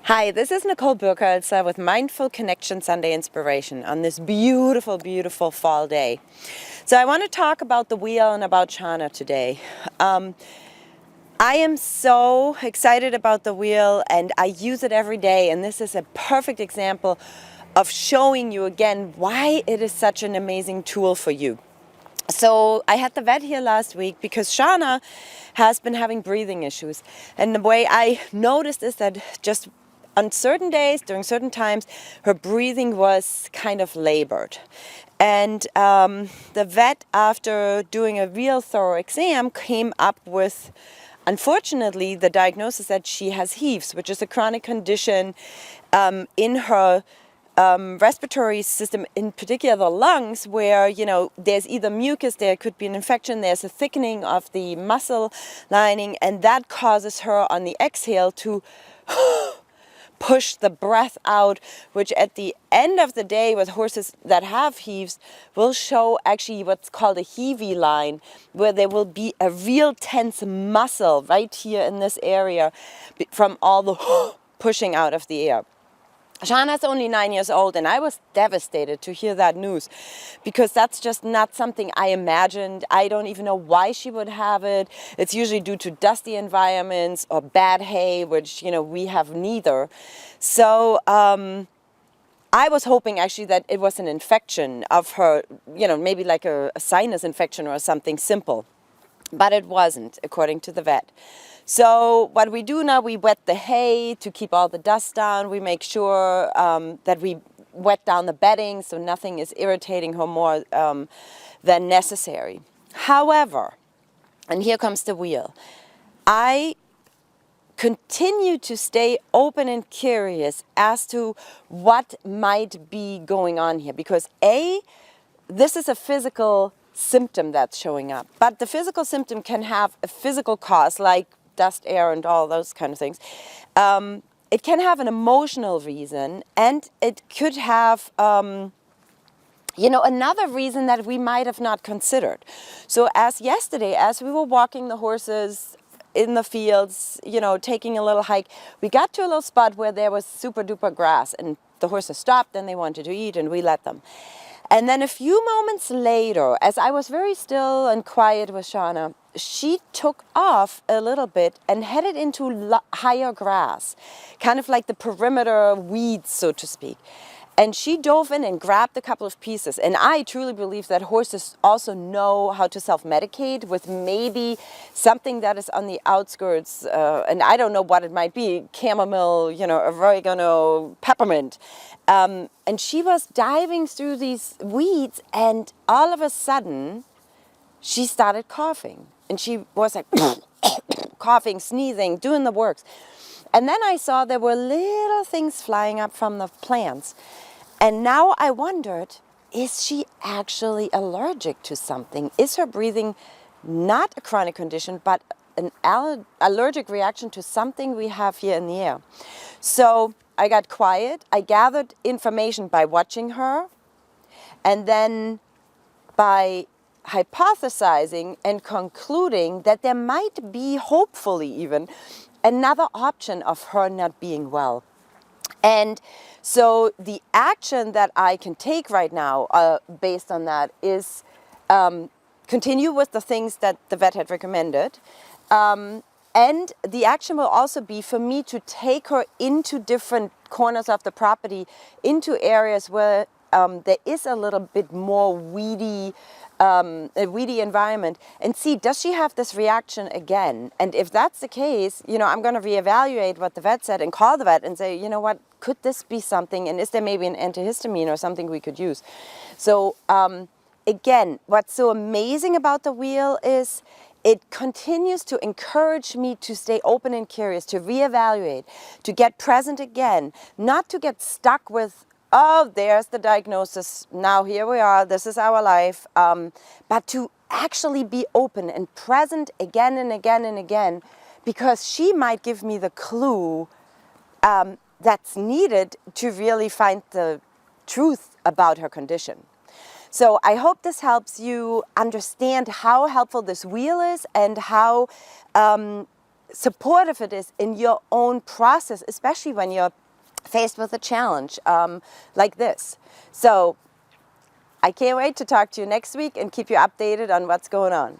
Hi, this is Nicole Birkholzer with Mindful Connection Sunday Inspiration on this beautiful, beautiful fall day. So I want to talk about the wheel and about Shana today. I am so excited about the wheel and I use it every day, and this is a perfect example of showing you again why it is such an amazing tool for you. So I had the vet here last week because Shana has been having breathing issues, and the way I noticed is that just on certain days, during certain times, her breathing was kind of labored. And the vet, after doing a real thorough exam, came up with, unfortunately, the diagnosis that she has heaves, which is a chronic condition in her respiratory system, in particular the lungs, where there's either mucus, there could be an infection, there's a thickening of the muscle lining, and that causes her on the exhale to push the breath out, which at the end of the day with horses that have heaves will show actually what's called a heavy line, where there will be a real tense muscle right here in this area from all the pushing out of the air. Shana's only 9 years old, and I was devastated to hear that news because that's just not something I imagined. I don't even know why she would have it. It's usually due to dusty environments or bad hay, which, we have neither. So I was hoping actually that it was an infection of her, maybe like a sinus infection or something simple. But it wasn't, according to the vet. So what we do now, we wet the hay to keep all the dust down. We make sure that we wet down the bedding so nothing is irritating her more than necessary. However, and here comes the wheel, I continue to stay open and curious as to what might be going on here. Because this is a physical symptom that's showing up. But the physical symptom can have a physical cause, like dust, air, and all those kind of things. It can have an emotional reason, and it could have another reason that we might have not considered. So as yesterday, as we were walking the horses in the fields, taking a little hike, we got to a little spot where there was super duper grass, and the horses stopped and they wanted to eat, and we let them. And then a few moments later, as I was very still and quiet with Shana, she took off a little bit and headed into higher grass, kind of like the perimeter weeds, so to speak. And she dove in and grabbed a couple of pieces. And I truly believe that horses also know how to self-medicate with maybe something that is on the outskirts. And I don't know what it might be, chamomile, oregano, peppermint. And she was diving through these weeds, and all of a sudden, she started coughing. And she was like coughing, sneezing, doing the works. And then I saw there were little things flying up from the plants. And now I wondered, is she actually allergic to something? Is her breathing not a chronic condition, but an allergic reaction to something we have here in the air? So I got quiet. I gathered information by watching her, and then by hypothesizing and concluding that there might be, hopefully even, another option of her not being well. And so the action that I can take right now based on that is continue with the things that the vet had recommended. And the action will also be for me to take her into different corners of the property, into areas where there is a little bit more weedy environment, and see, does she have this reaction again? And if that's the case, I'm going to reevaluate what the vet said and call the vet and say, what, could this be something? And is there maybe an antihistamine or something we could use? So again, what's so amazing about the wheel is it continues to encourage me to stay open and curious, to reevaluate, to get present again, not to get stuck with, oh, there's the diagnosis, now here we are, this is our life, but to actually be open and present again and again and again, because she might give me the clue that's needed to really find the truth about her condition. So I hope this helps you understand how helpful this wheel is and how supportive it is in your own process, especially when you're faced with a challenge like this. So I can't wait to talk to you next week and keep you updated on what's going on.